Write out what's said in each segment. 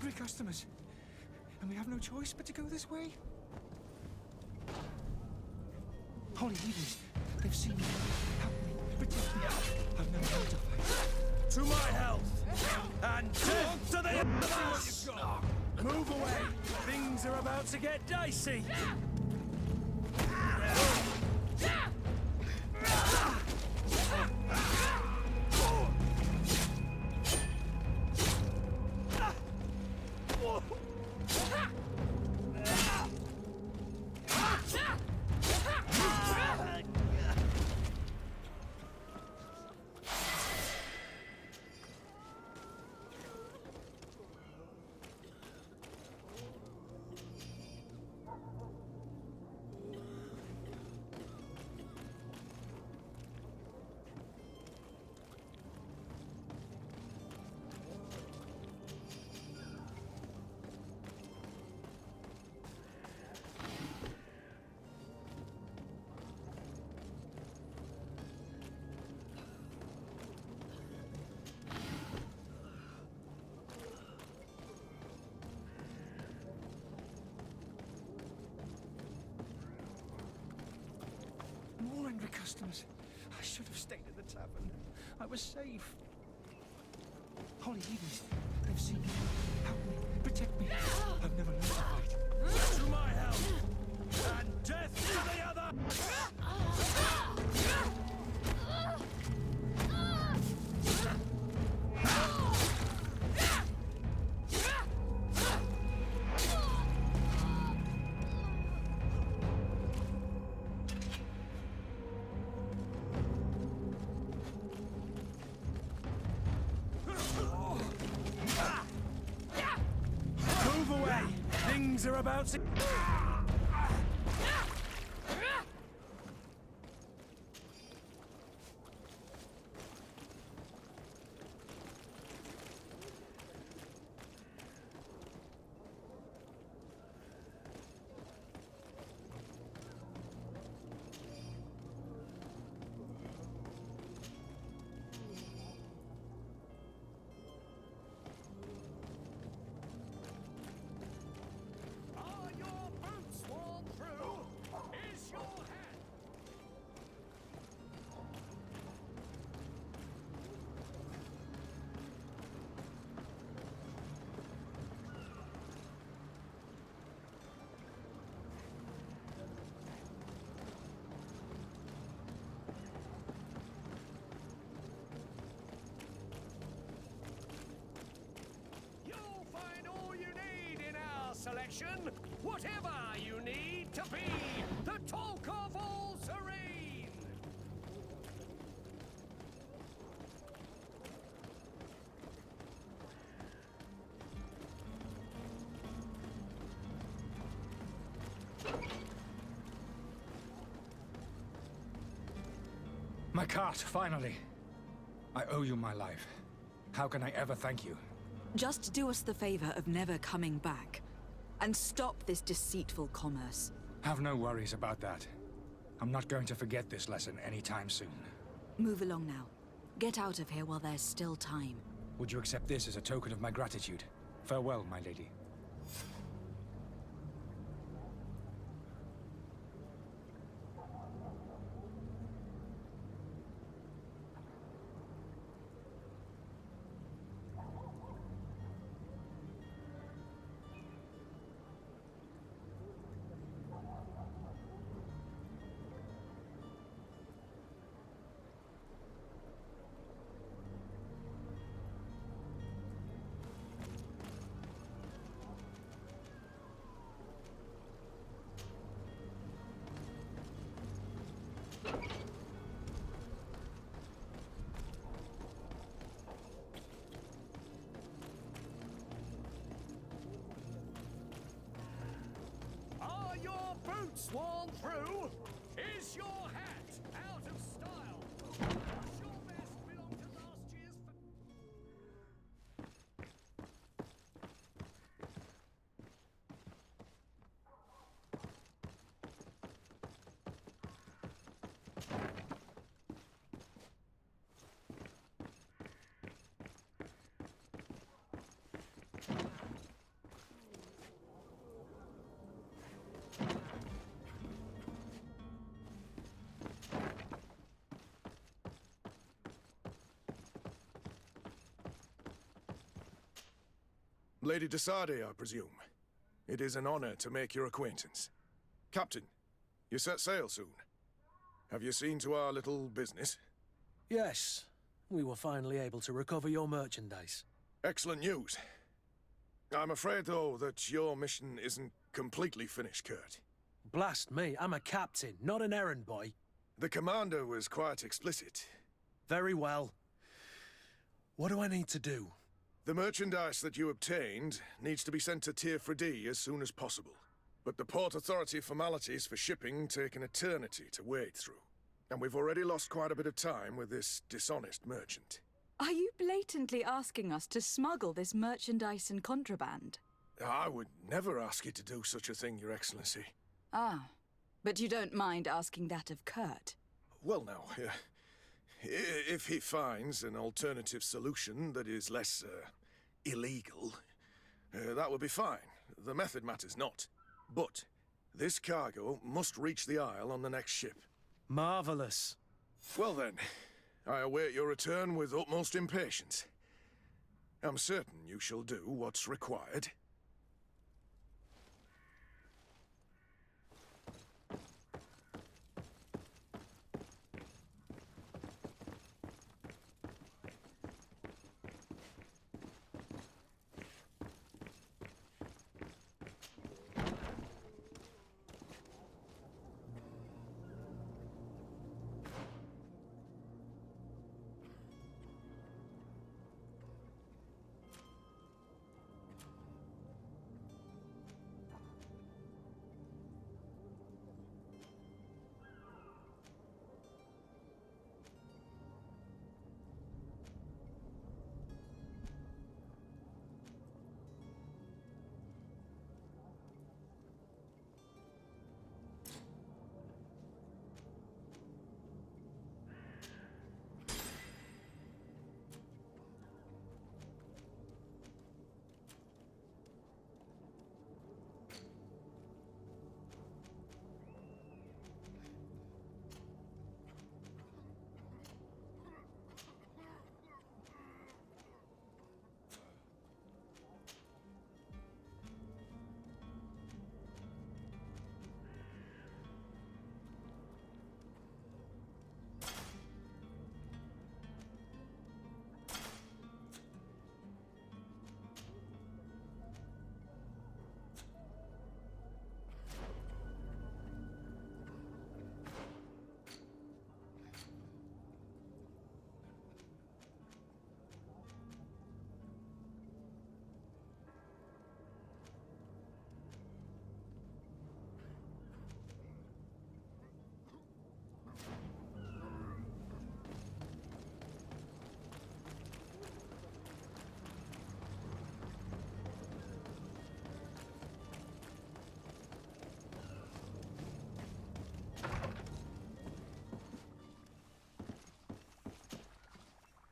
angry customers. And we have no choice but to go this way. Holy Evens, they've seen me. Help me, protect me. I've never had to fight. To my health! And death to the others! Move away! Things are about to get dicey! More angry customers. I should have stayed at the tavern. I was safe. Holy Evens, they've seen me. Help me, protect me. I've never learned to fight. To my health! And death to the other! Move away! Things are about to... Are your boots worn through? Is your hand? You'll find all you need in our selection. Whatever you need to be the talk of all serene. My cart, finally. I owe you my life. How can I ever thank you? Just do us the favor of never coming back. And stop this deceitful commerce. Have no worries about that. I'm not going to forget this lesson anytime soon. Move along now. Get out of here while there's still time. Would you accept this as a token of my gratitude? Farewell, my lady. Are your boots worn through? Is your hat out of style? Does your vest belong to last year's... Lady de Sade, I presume. It is an honor to make your acquaintance. Captain, you set sail soon. Have you seen to our little business? Yes. We were finally able to recover your merchandise. Excellent news. I'm afraid, though, that your mission isn't completely finished, Kurt. Blast me, I'm a captain, not an errand boy. The commander was quite explicit. Very well. What do I need to do? The merchandise that you obtained needs to be sent to Tier 4D as soon as possible. But the Port Authority formalities for shipping take an eternity to wade through. And we've already lost quite a bit of time with this dishonest merchant. Are you blatantly asking us to smuggle this merchandise and contraband? I would never ask you to do such a thing, Your Excellency. Ah, but you don't mind asking that of Kurt? Well now, if he finds an alternative solution that is less, illegal, that would be fine. The method matters not. But this cargo must reach the Isle on the next ship. Marvelous. Well then, I await your return with utmost impatience. I'm certain you shall do what's required.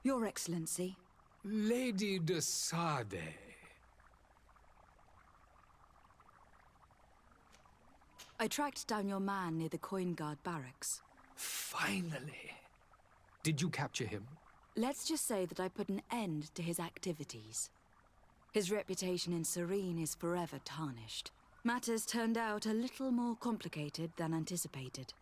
Your Excellency. Lady de Sade. I tracked down your man near the Coin Guard barracks. Finally. Did you capture him? Let's just say that I put an end to his activities. His reputation in Serene is forever tarnished. Matters turned out a little more complicated than anticipated.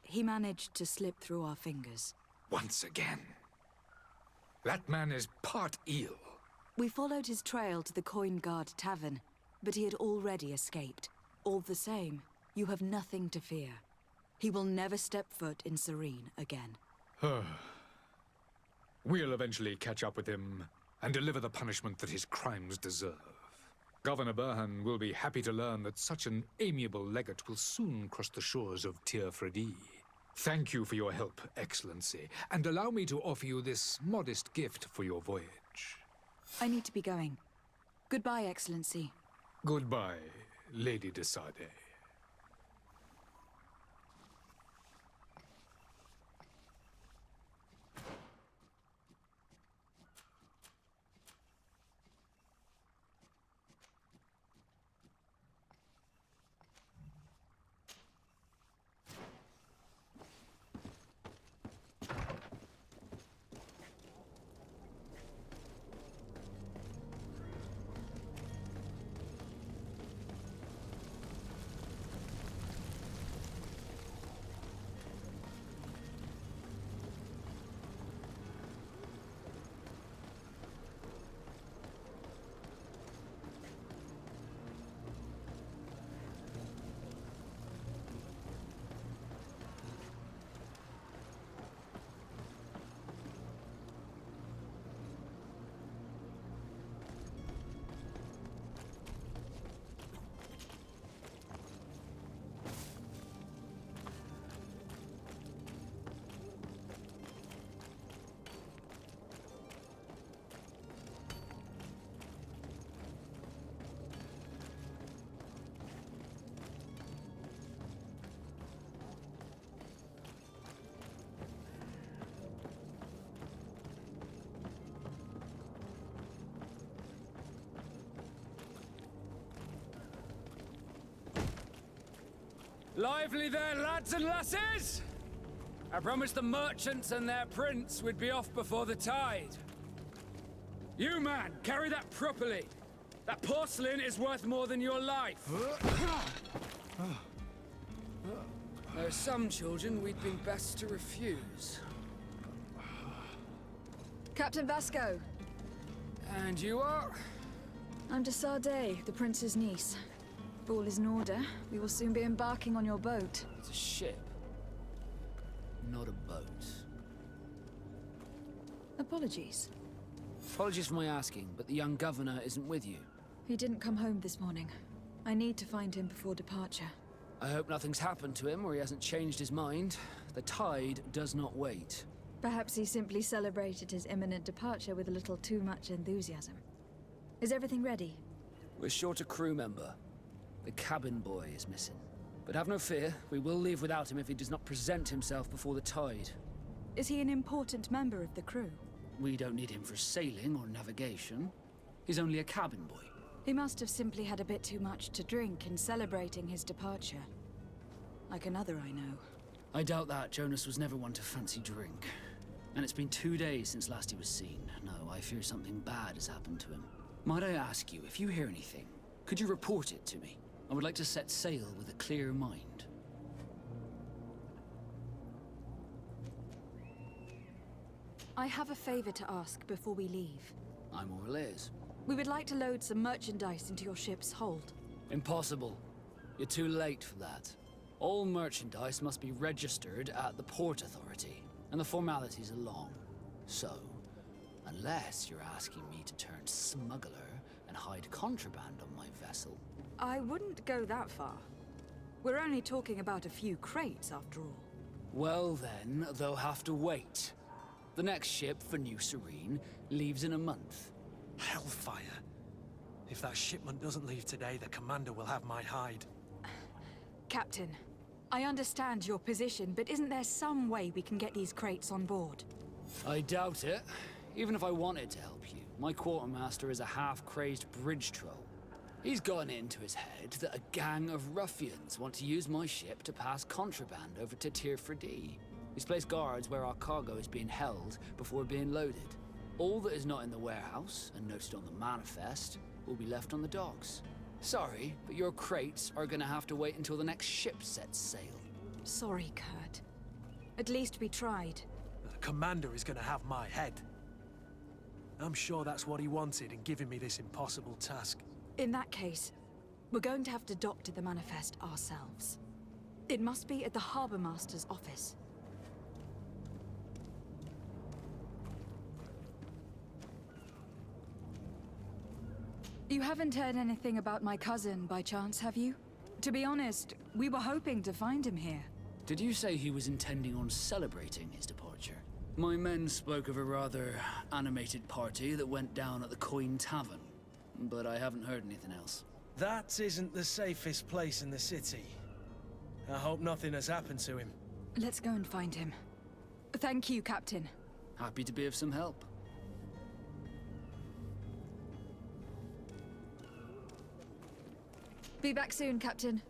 He managed to slip through our fingers. Once again. That man is part eel. We followed his trail to the Coin Guard Tavern, but he had already escaped. All the same, you have nothing to fear. He will never step foot in Serene again. We'll eventually catch up with him and deliver the punishment that his crimes deserve. Governor Burhan will be happy to learn that such an amiable legate will soon cross the shores of Tier 4D. Thank you for your help, Excellency, and allow me to offer you this modest gift for your voyage. I need to be going. Goodbye, Excellency. Goodbye, Lady de Sade. Lively there, lads and lasses! I promised the merchants and their prince we'd be off before the tide. You, man, carry that properly. That porcelain is worth more than your life. There are some children we'd be best to refuse. Captain Vasco. And you are? I'm de Sade, the prince's niece. If all is in order, we will soon be embarking on your boat. It's a ship, not a boat. Apologies. Apologies for my asking, but the young governor isn't with you. He didn't come home this morning. I need to find him before departure. I hope nothing's happened to him or he hasn't changed his mind. The tide does not wait. Perhaps he simply celebrated his imminent departure with a little too much enthusiasm. Is everything ready? We're short a crew member. The cabin boy is missing. But have no fear, we will leave without him if he does not present himself before the tide. Is he an important member of the crew? We don't need him for sailing or navigation. He's only a cabin boy. He must have simply had a bit too much to drink in celebrating his departure. Like another I know. I doubt that. Jonas was never one to fancy drink. And it's been 2 days since last he was seen. No, I fear something bad has happened to him. Might I ask you, if you hear anything, could you report it to me? I would like to set sail with a clear mind. I have a favor to ask before we leave. I'm all ears. We would like to load some merchandise into your ship's hold. Impossible. You're too late for that. All merchandise must be registered at the Port Authority, and the formalities are long. So, unless you're asking me to turn smuggler and hide contraband on my vessel. I wouldn't go that far. We're only talking about a few crates, after all. Well then, they'll have to wait. The next ship for New Serene leaves in a month. Hellfire. If that shipment doesn't leave today, the commander will have my hide. Captain, I understand your position, but isn't there some way we can get these crates on board? I doubt it. Even if I wanted to help you, my quartermaster is a half-crazed bridge troll. He's gotten it into his head that a gang of ruffians want to use my ship to pass contraband over to Tir-Fredee. He's placed guards where our cargo is being held before being loaded. All that is not in the warehouse, and noted on the manifest, will be left on the docks. Sorry, but your crates are gonna have to wait until the next ship sets sail. Sorry, Kurt. At least we tried. The commander is gonna have my head. I'm sure that's what he wanted in giving me this impossible task. In that case, we're going to have to doctor the manifest ourselves. It must be at the Harbour Master's office. You haven't heard anything about my cousin by chance, have you? To be honest, we were hoping to find him here. Did you say he was intending on celebrating his departure? My men spoke of a rather animated party that went down at the Coin Tavern, but I haven't heard anything else. That isn't the safest place in the city. I hope nothing has happened to him. Let's go and find him. Thank you, Captain. Happy to be of some help. Be back soon, Captain.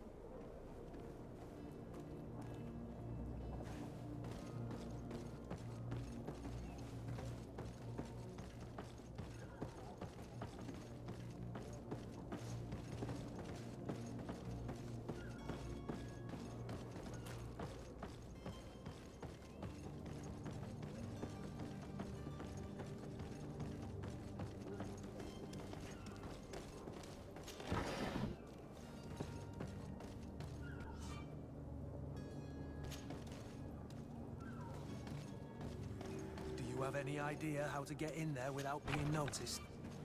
Do you have any idea how to get in there without being noticed?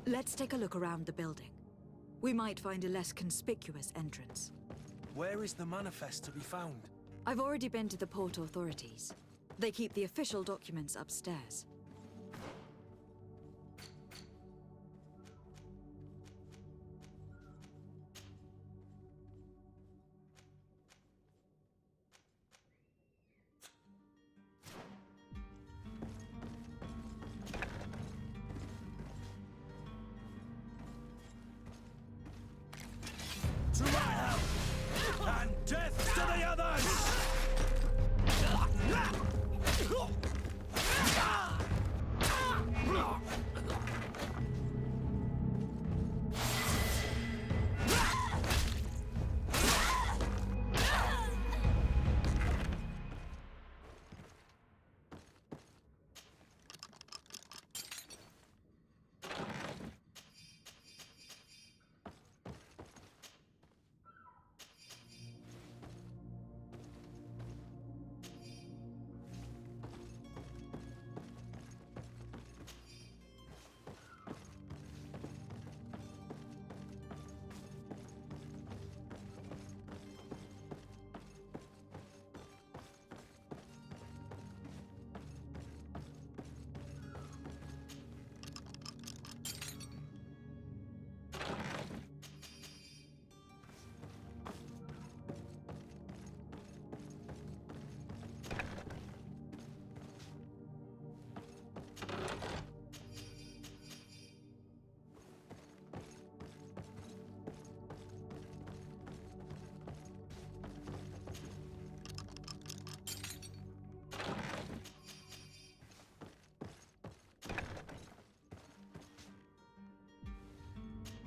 Let's take a look around the building. We might find a less conspicuous entrance. Where is the manifest to be found? I've already been to the port authorities. They keep the official documents upstairs. To my house! And death to the other!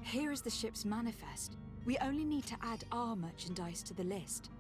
Here is the ship's manifest. We only need to add our merchandise to the list.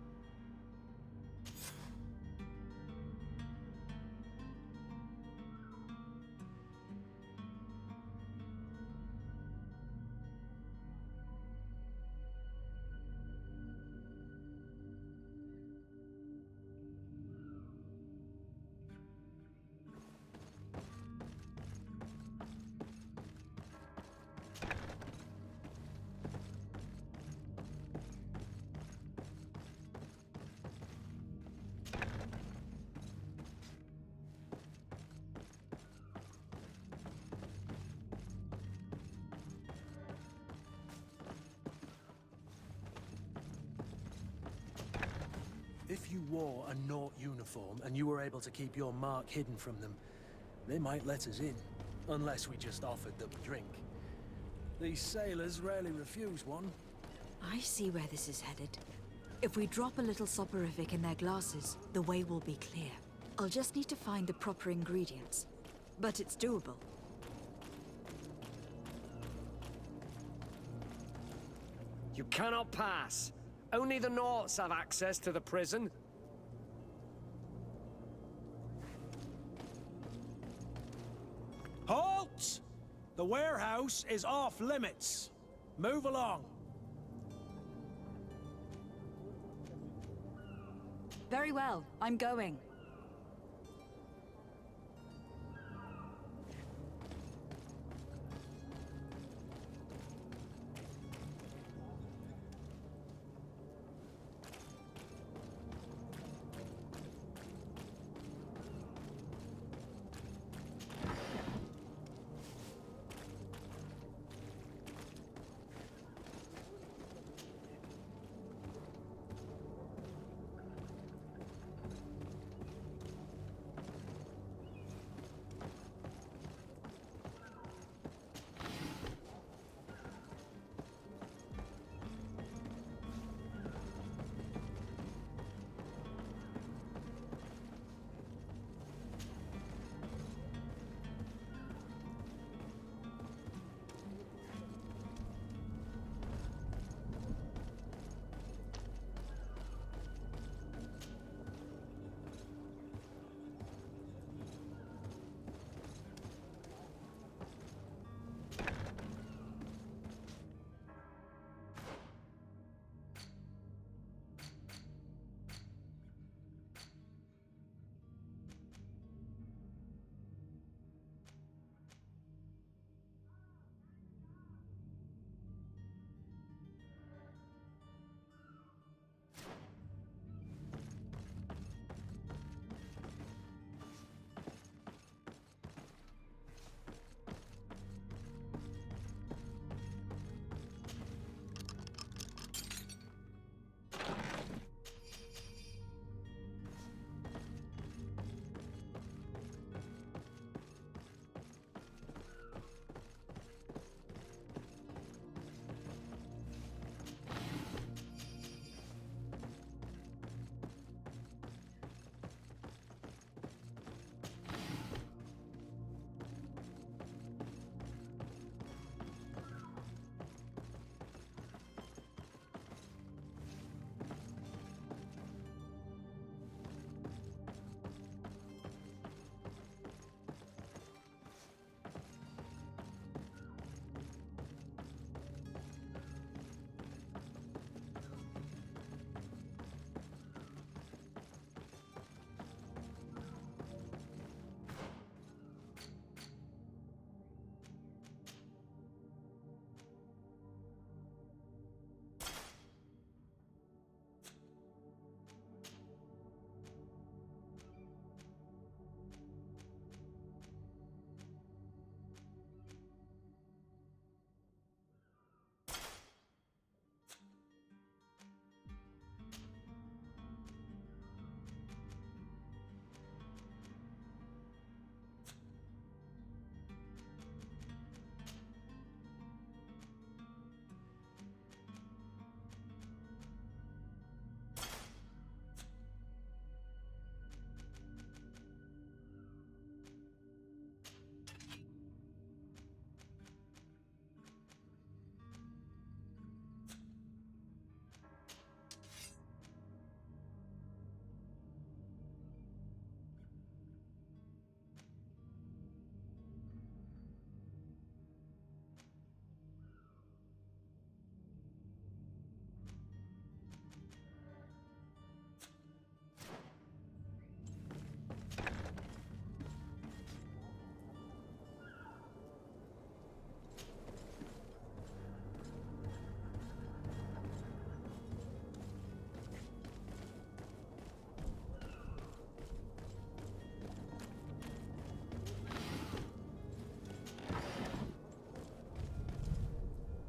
If you wore a Naut uniform and you were able to keep your mark hidden from them, they might let us in, unless we just offered them a drink. These sailors rarely refuse one. I see where this is headed. If we drop a little soporific in their glasses, the way will be clear. I'll just need to find the proper ingredients. But it's doable. You cannot pass. Only the Nauts have access to the prison. Halt! The warehouse is off limits. Move along. Very well, I'm going.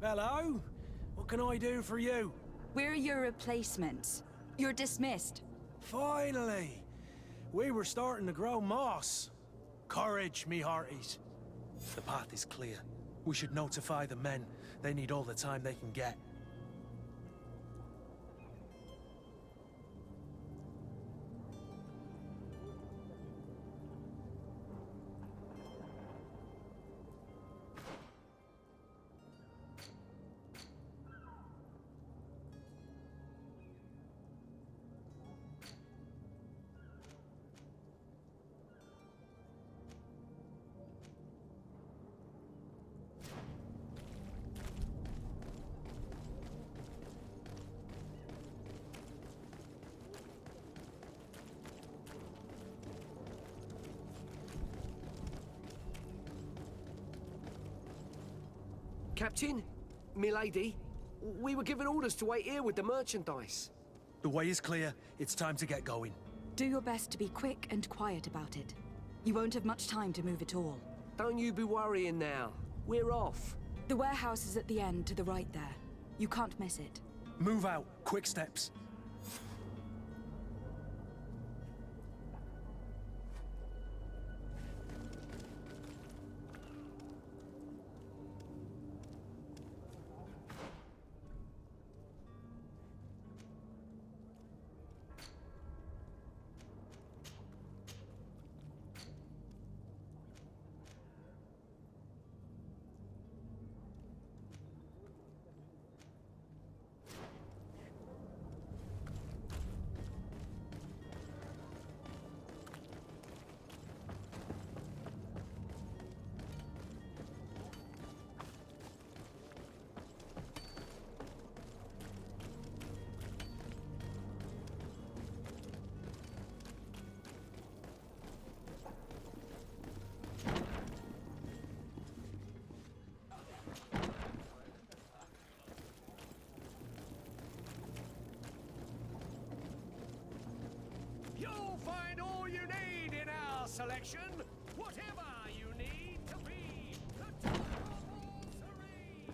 Hello? What can I do for you? We're your replacements. You're dismissed. Finally! We were starting to grow moss. Courage, me hearties. The path is clear. We should notify the men. They need all the time they can get. Captain, milady, we were given orders to wait here with the merchandise. The way is clear. It's time to get going. Do your best to be quick and quiet about it. You won't have much time to move at all. Don't you be worrying now. We're off. The warehouse is at the end to the right there. You can't miss it. Move out. Quick steps. You'll find all you need in our selection. Whatever you need to be the top of all serene.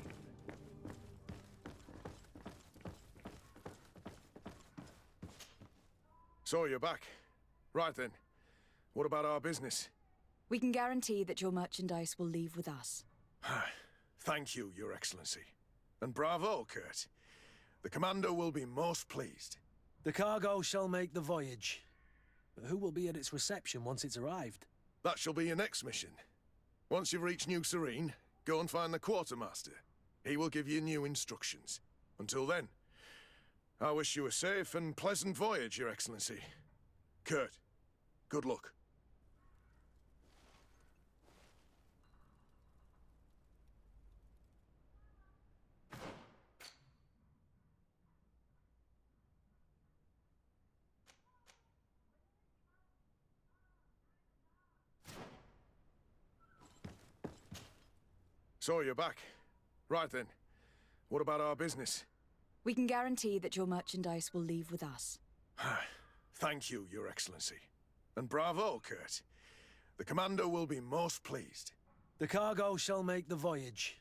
So you're back. Right then. What about our business? We can guarantee that your merchandise will leave with us. Thank you, Your Excellency. And bravo, Kurt. The Commander will be most pleased. The cargo shall make the voyage. But who will be at its reception once it's arrived? That shall be your next mission. Once you've reached New Serene, go and find the Quartermaster. He will give you new instructions. Until then, I wish you a safe and pleasant voyage, Your Excellency. Kurt, good luck. So you're back. Right then. What about our business? We can guarantee that your merchandise will leave with us. Thank you, Your Excellency. And bravo, Kurt. The Commander will be most pleased. The cargo shall make the voyage.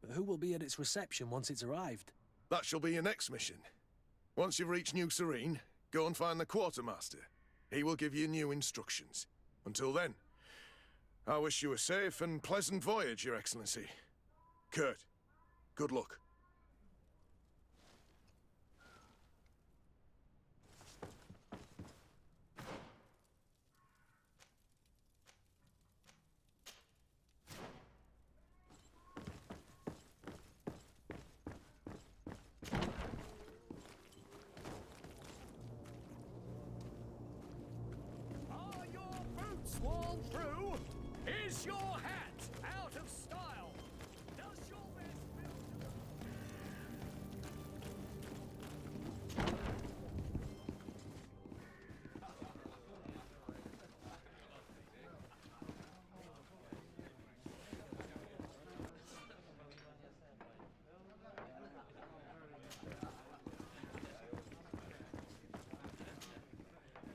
But who will be at its reception once it's arrived? That shall be your next mission. Once you've reached New Serene, go and find the Quartermaster. He will give you new instructions. Until then, I wish you a safe and pleasant voyage, Your Excellency. Kurt, good luck. Are your boots worn through? Is your hat out of style? Does your best build...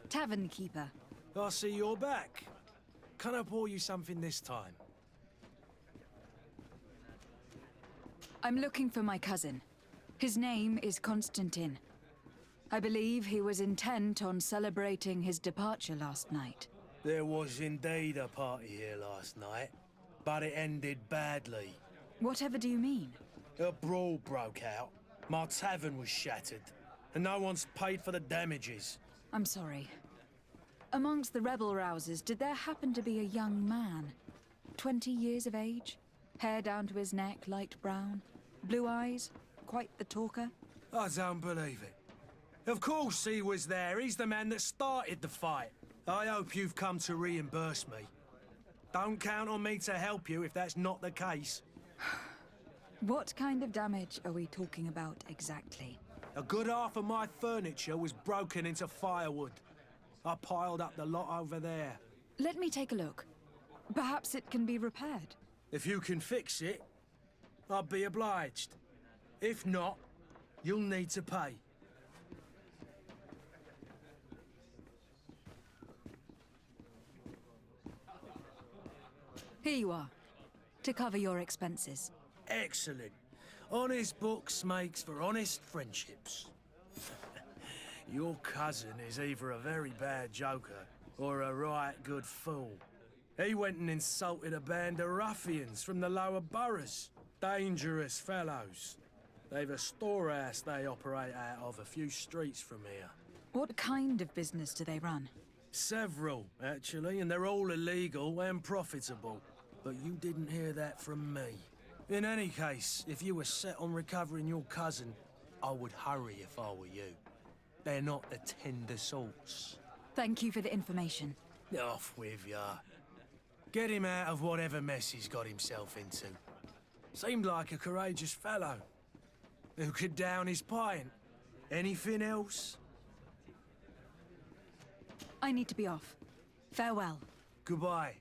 Tavern keeper. I see you're back. Can I pour you something this time? I'm looking for my cousin. His name is Constantine. I believe he was intent on celebrating his departure last night. There was indeed a party here last night, but it ended badly. Whatever do you mean? A brawl broke out. My tavern was shattered, and no one's paid for the damages. I'm sorry. Amongst the rebel rousers, did there happen to be a young man? 20 years of age? Hair down to his neck, light brown? Blue eyes? Quite the talker? I don't believe it. Of course he was there. He's the man that started the fight. I hope you've come to reimburse me. Don't count on me to help you if that's not the case. What kind of damage are we talking about exactly? A good half of my furniture was broken into firewood. I piled up the lot over there. Let me take a look. Perhaps it can be repaired. If you can fix it, I'll be obliged. If not, you'll need to pay. Here you are, to cover your expenses. Excellent. Honest books makes for honest friendships. Your cousin is either a very bad joker or a right good fool. He went and insulted a band of ruffians from the lower boroughs. Dangerous fellows. They've a storehouse they operate out of a few streets from here. What kind of business do they run? Several, actually, and they're all illegal and profitable. But you didn't hear that from me. In any case, if you were set on recovering your cousin, I would hurry if I were you. They're not the tender sorts. Thank you for the information. Off with ya. Get him out of whatever mess he's got himself into. Seemed like a courageous fellow. Who could down his pint? Anything else? I need to be off. Farewell. Goodbye.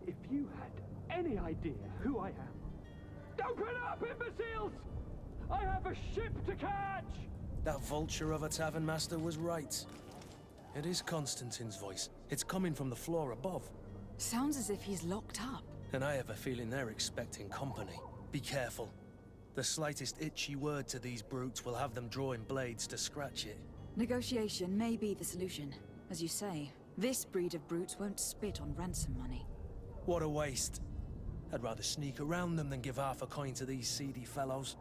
If you had any idea who I am... Open up, imbeciles! I have a ship to catch! That vulture of a tavern master was right. It is Constantine's voice. It's coming from the floor above. Sounds as if he's locked up. And I have a feeling they're expecting company. Be careful. The slightest itchy word to these brutes will have them drawing blades to scratch it. Negotiation may be the solution. As you say, this breed of brutes won't spit on ransom money. What a waste. I'd rather sneak around them than give half a coin to these seedy fellows.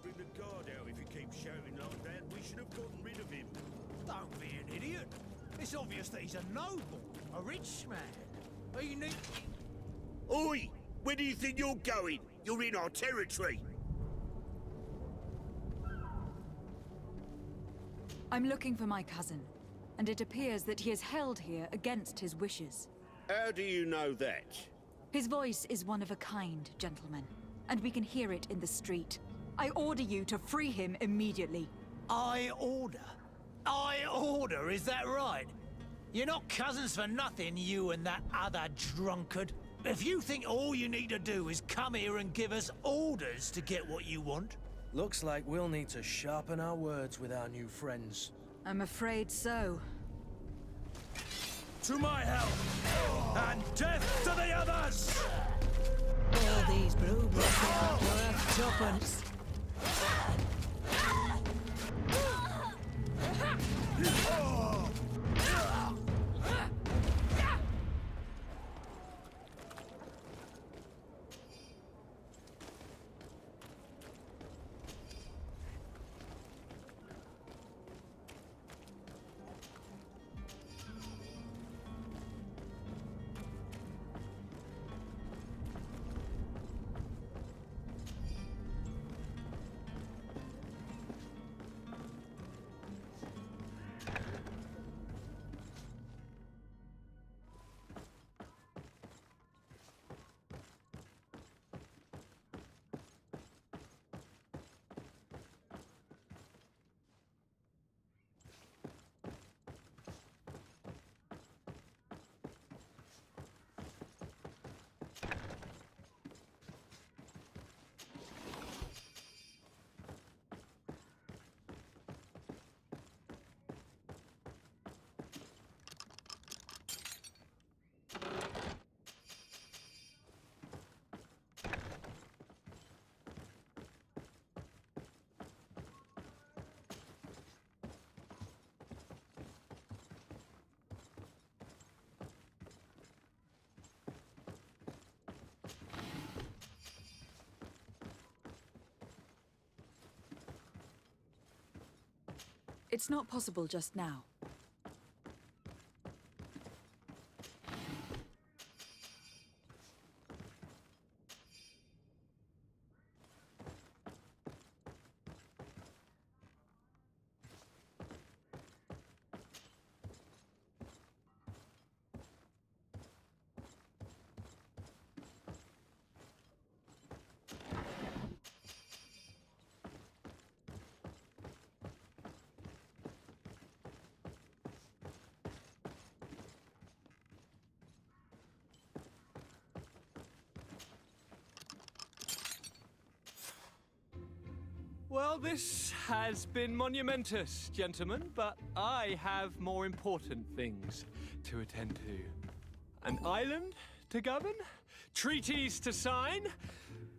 Bring the guard out if he keeps shouting like that. We should have gotten rid of him. Don't be an idiot. It's obvious that he's a noble, a rich man. You need... Oi! Where do you think you're going? You're in our territory. I'm looking for my cousin, and it appears that he is held here against his wishes. How do you know that? His voice is one of a kind, gentlemen, and we can hear it in the street. I order you to free him immediately. I order? Is that right? You're not cousins for nothing, you and that other drunkard. If you think all you need to do is come here and give us orders to get what you want, Looks like we'll need to sharpen our words with our new friends. I'm afraid so. To my help! And death to the others! All these blue bloods aren't worth tuppence. It's not possible just now. Well, this has been monumentous, gentlemen, but I have more important things to attend to. An island to govern, treaties to sign,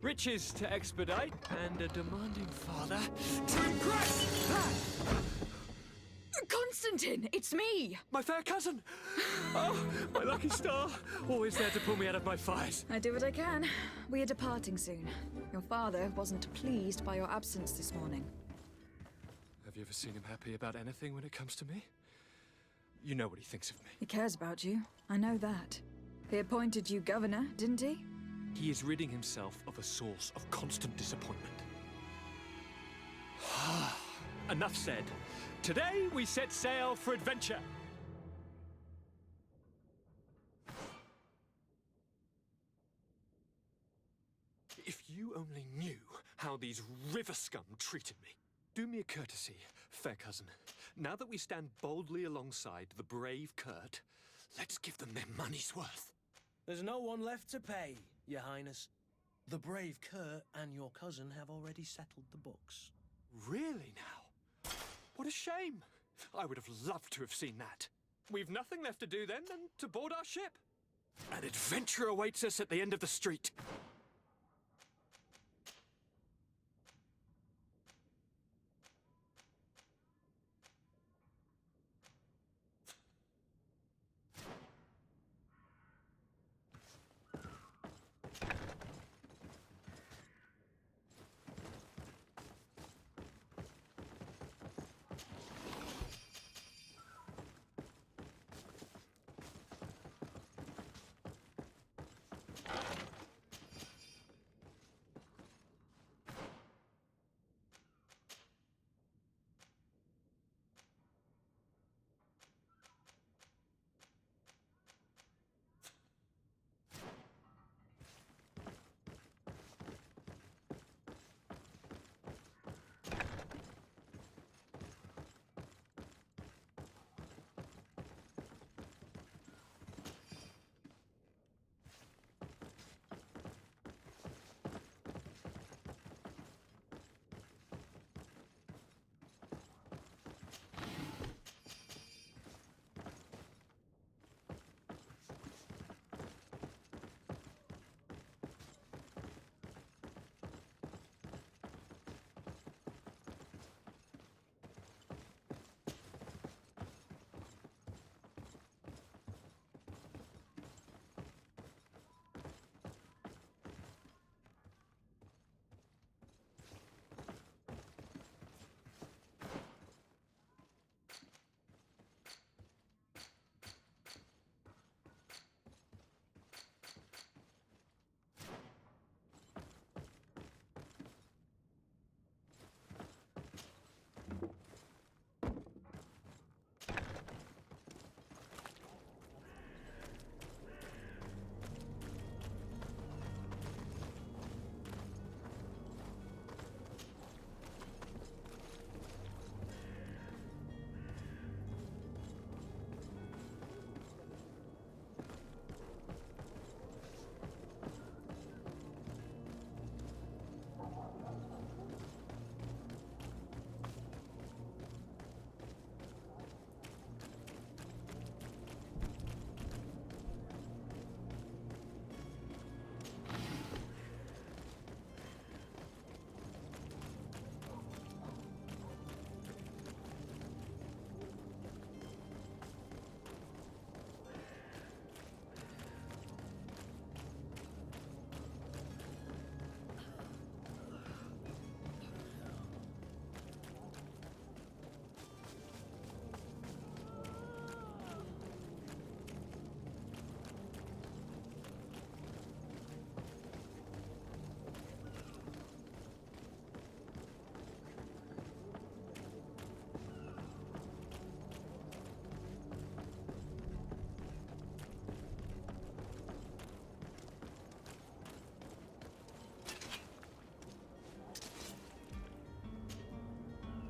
riches to expedite, and a demanding father to impress! Constantine, it's me! My fair cousin! Oh, my lucky star! Always there to pull me out of my fires. I do what I can. We are departing soon. Your father wasn't pleased by your absence this morning. Have you ever seen him happy about anything when it comes to me? You know what he thinks of me. He cares about you. I know that. He appointed you governor, didn't he? He is ridding himself of a source of constant disappointment. Enough said. Today we set sail for adventure. If you only knew how these river scum treated me. Do me a courtesy, fair cousin. Now that we stand boldly alongside the brave Kurt, let's give them their money's worth. There's no one left to pay, Your Highness. The brave Kurt and your cousin have already settled the books. Really now? What a shame. I would have loved to have seen that. We've nothing left to do then than to board our ship. An adventure awaits us at the end of the street.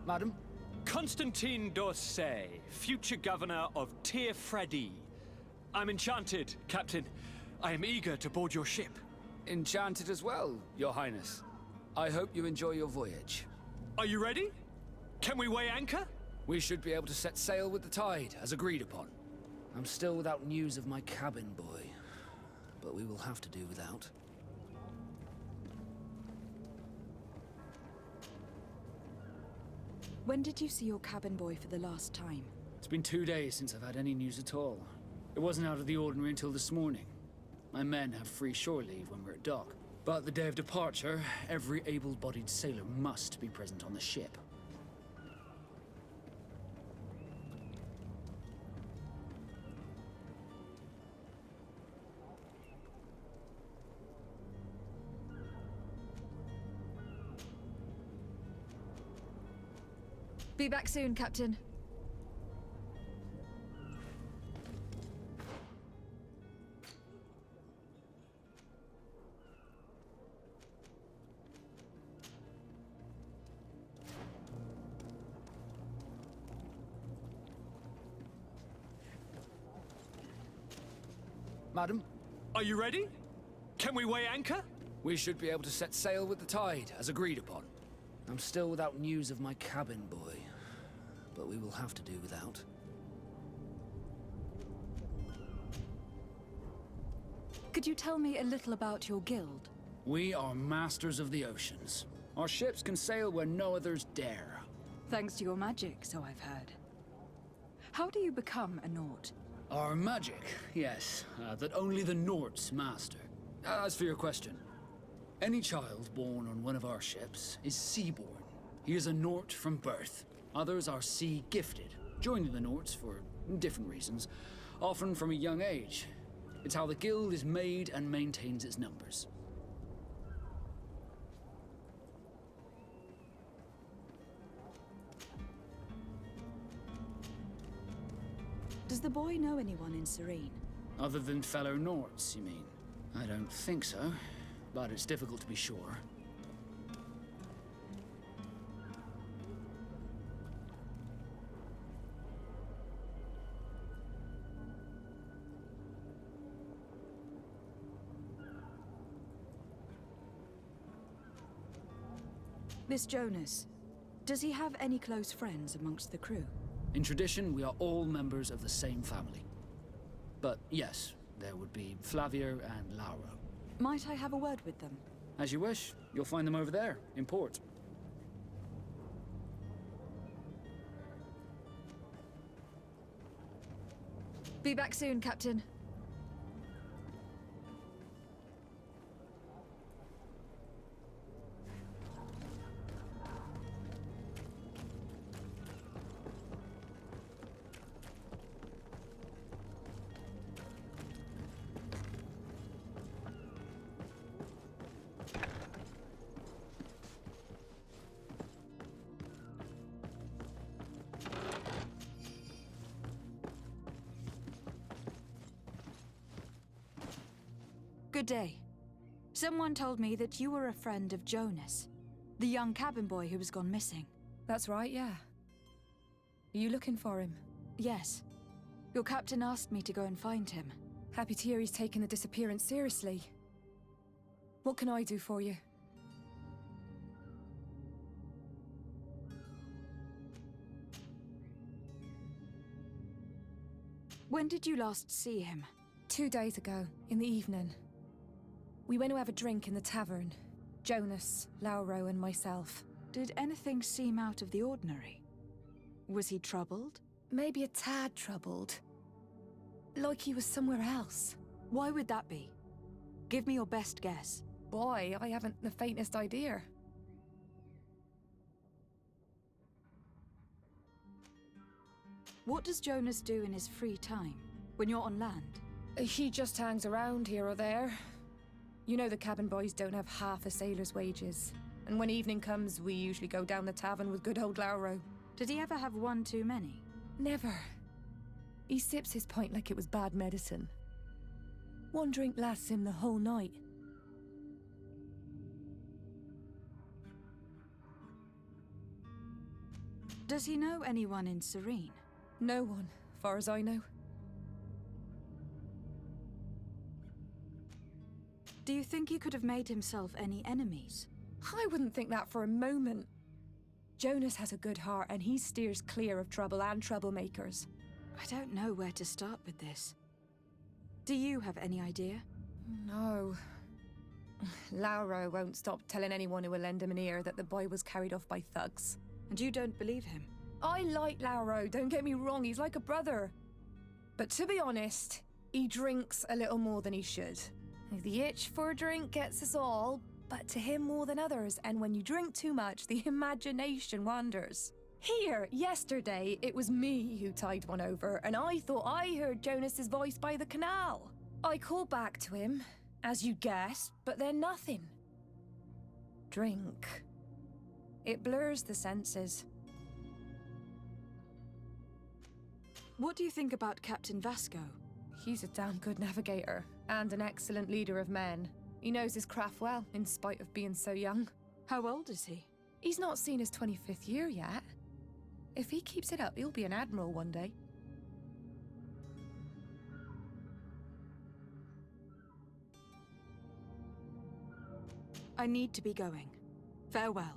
Madam? Constantine d'Orsay, future governor of Tir-Fredi. I'm enchanted, Captain. I am eager to board your ship. Enchanted as well, Your Highness. I hope you enjoy your voyage. Are you ready? Can we weigh anchor? We should be able to set sail with the tide, as agreed upon. I'm still without news of my cabin boy, but we will have to do without. When did you see your cabin boy for the last time? It's been 2 days since I've had any news at all. It wasn't out of the ordinary until this morning. My men have free shore leave when we're at dock. But the day of departure, every able-bodied sailor must be present on the ship. Be back soon, Captain. Madam? Are you ready? Can we weigh anchor? We should be able to set sail with the tide, as agreed upon. I'm still without news of my cabin boy, but we will have to do without. Could you tell me a little about your guild? We are masters of the oceans. Our ships can sail where no others dare. Thanks to your magic, so I've heard. How do you become a Nort? Our magic, yes, that only the Norts master. As for your question, any child born on one of our ships is seaborn. He is a Nort from birth. Others are sea-gifted, joining the Norts for different reasons, often from a young age. It's how the guild is made and maintains its numbers. Does the boy know anyone in Serene? Other than fellow Norts, you mean? I don't think so, but it's difficult to be sure. This Jonas, does he have any close friends amongst the crew? In tradition, we are all members of the same family. But yes, there would be Flavia and Laura. Might I have a word with them? As you wish. You'll find them over there, in port. Be back soon, Captain. Good day. Someone told me that you were a friend of Jonas, the young cabin boy who was gone missing. That's right, yeah. Are you looking for him? Yes. Your captain asked me to go and find him. Happy to hear he's taken the disappearance seriously. What can I do for you? When did you last see him? 2 days ago, in the evening. We went to have a drink in the tavern. Jonas, Lauro, and myself. Did anything seem out of the ordinary? Was he troubled? Maybe a tad troubled. Like he was somewhere else. Why would that be? Give me your best guess. Boy, I haven't the faintest idea. What does Jonas do in his free time, when you're on land? He just hangs around here or there. You know the cabin boys don't have half a sailor's wages. And when evening comes, we usually go down the tavern with good old Lauro. Did he ever have one too many? Never. He sips his pint like it was bad medicine. One drink lasts him the whole night. Does he know anyone in Serene? No one, far as I know. Do you think he could have made himself any enemies? I wouldn't think that for a moment. Jonas has a good heart and he steers clear of trouble and troublemakers. I don't know where to start with this. Do you have any idea? No. Lauro won't stop telling anyone who will lend him an ear that the boy was carried off by thugs. And you don't believe him? I like Lauro, don't get me wrong, he's like a brother. But to be honest, he drinks a little more than he should. The itch for a drink gets us all, but to him more than others, and when you drink too much, the imagination wanders. Here, yesterday, it was me who tied one over, and I thought I heard Jonas's voice by the canal. I called back to him, as you'd guess, but then nothing. Drink. It blurs the senses. What do you think about Captain Vasco? He's a damn good navigator, and an excellent leader of men. He knows his craft well, in spite of being so young. How old is he? He's not seen his 25th year yet. If he keeps it up, he'll be an admiral one day. I need to be going. Farewell.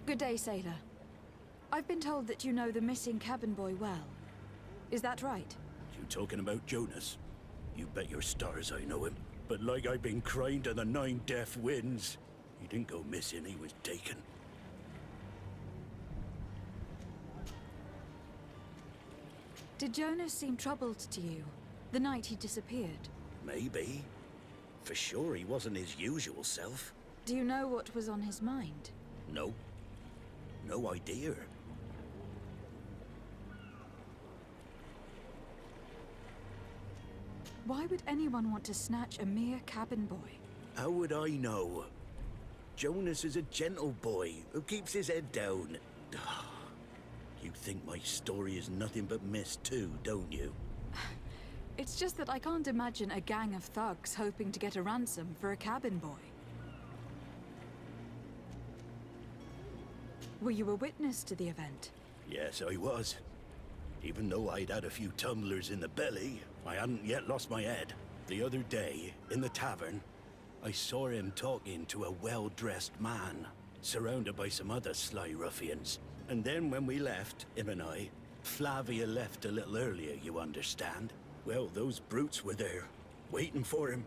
Good day, sailor. I've been told that you know the missing cabin boy well. Is that right? You talking about Jonas? You bet your stars I know him. But like I've been crying to the 9 deaf winds, he didn't go missing, he was taken. Did Jonas seem troubled to you the night he disappeared? Maybe. For sure he wasn't his usual self. Do you know what was on his mind? No. No idea. Why would anyone want to snatch a mere cabin boy? How would I know? Jonas is a gentle boy who keeps his head down. You think my story is nothing but mist too, don't you? It's just that I can't imagine a gang of thugs hoping to get a ransom for a cabin boy. Were you a witness to the event? Yes, I was. Even though I'd had a few tumblers in the belly, I hadn't yet lost my head. The other day, in the tavern, I saw him talking to a well-dressed man, surrounded by some other sly ruffians. And then when we left, him and I, Flavia left a little earlier, you understand? Well, those brutes were there, waiting for him.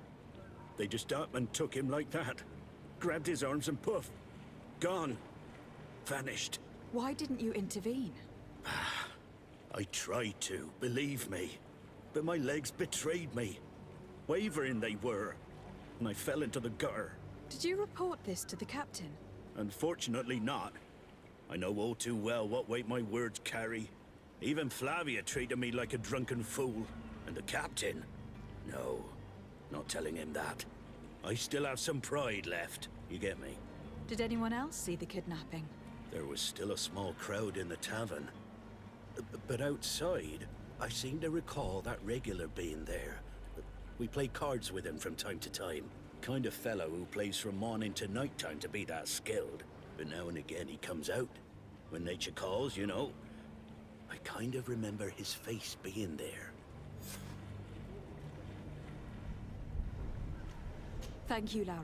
They just up and took him like that. Grabbed his arms and poof, gone. Vanished. Why didn't you intervene? I tried to, believe me. But my legs betrayed me. Wavering they were. And I fell into the gutter. Did you report this to the captain? Unfortunately not. I know all too well what weight my words carry. Even Flavia treated me like a drunken fool. And the captain? No, not telling him that. I still have some pride left, you get me? Did anyone else see the kidnapping? There was still a small crowd in the tavern. But outside, I seem to recall that regular being there. We play cards with him from time to time. Kind of fellow who plays from morning to night time to be that skilled. But now and again he comes out. When nature calls, you know. I kind of remember his face being there. Thank you, Lauro.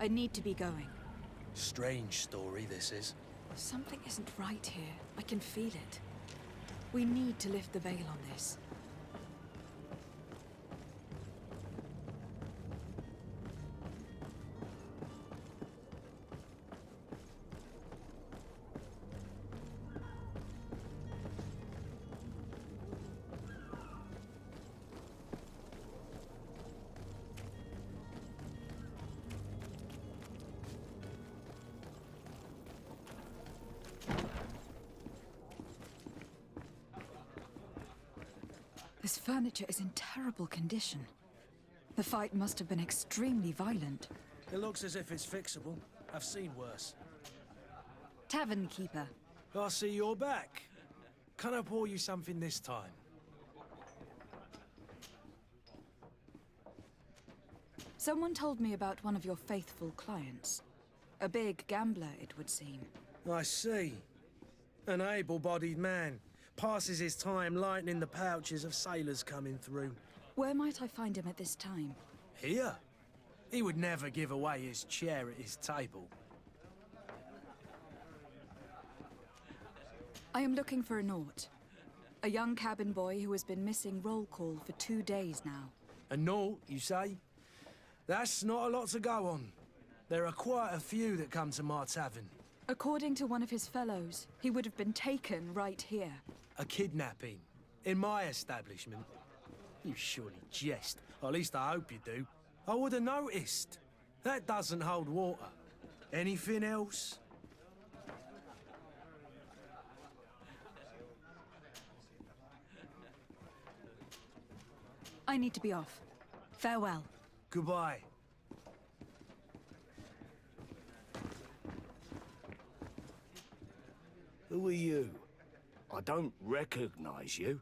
I need to be going. Strange story, this is. Something isn't right here. I can feel it. We need to lift the veil on this. This furniture is in terrible condition. The fight must have been extremely violent. It looks as if it's fixable. I've seen worse. Tavern keeper. I see you're back. Can I pour you something this time? Someone told me about one of your faithful clients. A big gambler, it would seem. I see. An able-bodied man. Passes his time lightening the pouches of sailors coming through. Where might I find him at this time? Here? He would never give away his chair at his table. I am looking for a Naut. A young cabin boy who has been missing roll call for 2 days now. A Naut, you say? That's not a lot to go on. There are quite a few that come to my tavern. According to one of his fellows, he would have been taken right here. A kidnapping? In my establishment? You surely jest. Or at least I hope you do. I would have noticed. That doesn't hold water. Anything else? I need to be off. Farewell. Goodbye. Who are you? I don't recognize you.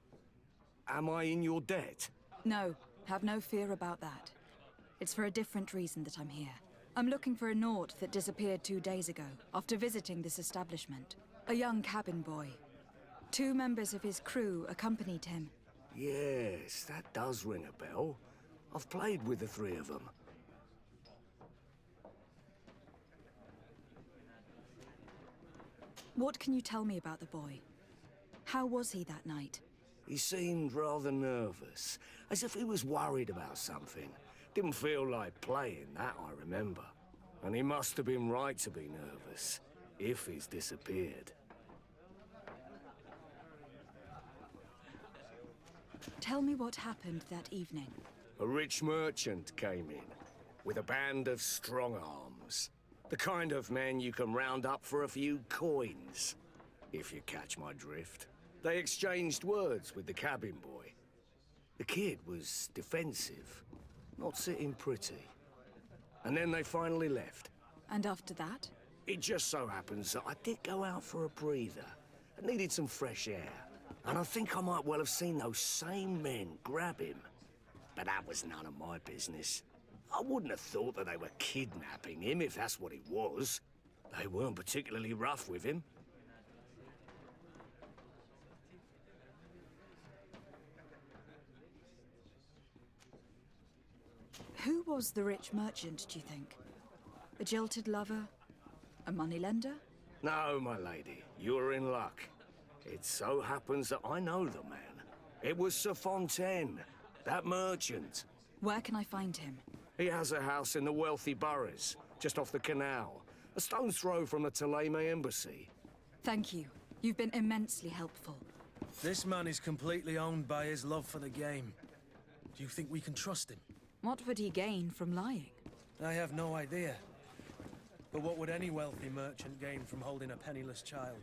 Am I in your debt? No, have no fear about that. It's for a different reason that I'm here. I'm looking for a Naut that disappeared 2 days ago, after visiting this establishment. A young cabin boy. 2 members of his crew accompanied him. Yes, that does ring a bell. I've played with the 3 of them. What can you tell me about the boy? How was he that night? He seemed rather nervous, as if he was worried about something. Didn't feel like playing, that I remember. And he must have been right to be nervous, if he's disappeared. Tell me what happened that evening. A rich merchant came in, with a band of strong arms. The kind of men you can round up for a few coins, if you catch my drift. They exchanged words with the cabin boy. The kid was defensive, not sitting pretty. And then they finally left. And after that? It just so happens that I did go out for a breather. I needed some fresh air. And I think I might well have seen those same men grab him. But that was none of my business. I wouldn't have thought that they were kidnapping him, if that's what it was. They weren't particularly rough with him. Who was the rich merchant, do you think? A jilted lover? A moneylender? No, my lady, you're in luck. It so happens that I know the man. It was Sir Fontaine, that merchant. Where can I find him? He has a house in the wealthy boroughs, just off the canal. A stone's throw from the Teleria embassy. Thank you. You've been immensely helpful. This man is completely owned by his love for the game. Do you think we can trust him? What would he gain from lying? I have no idea. But what would any wealthy merchant gain from holding a penniless child?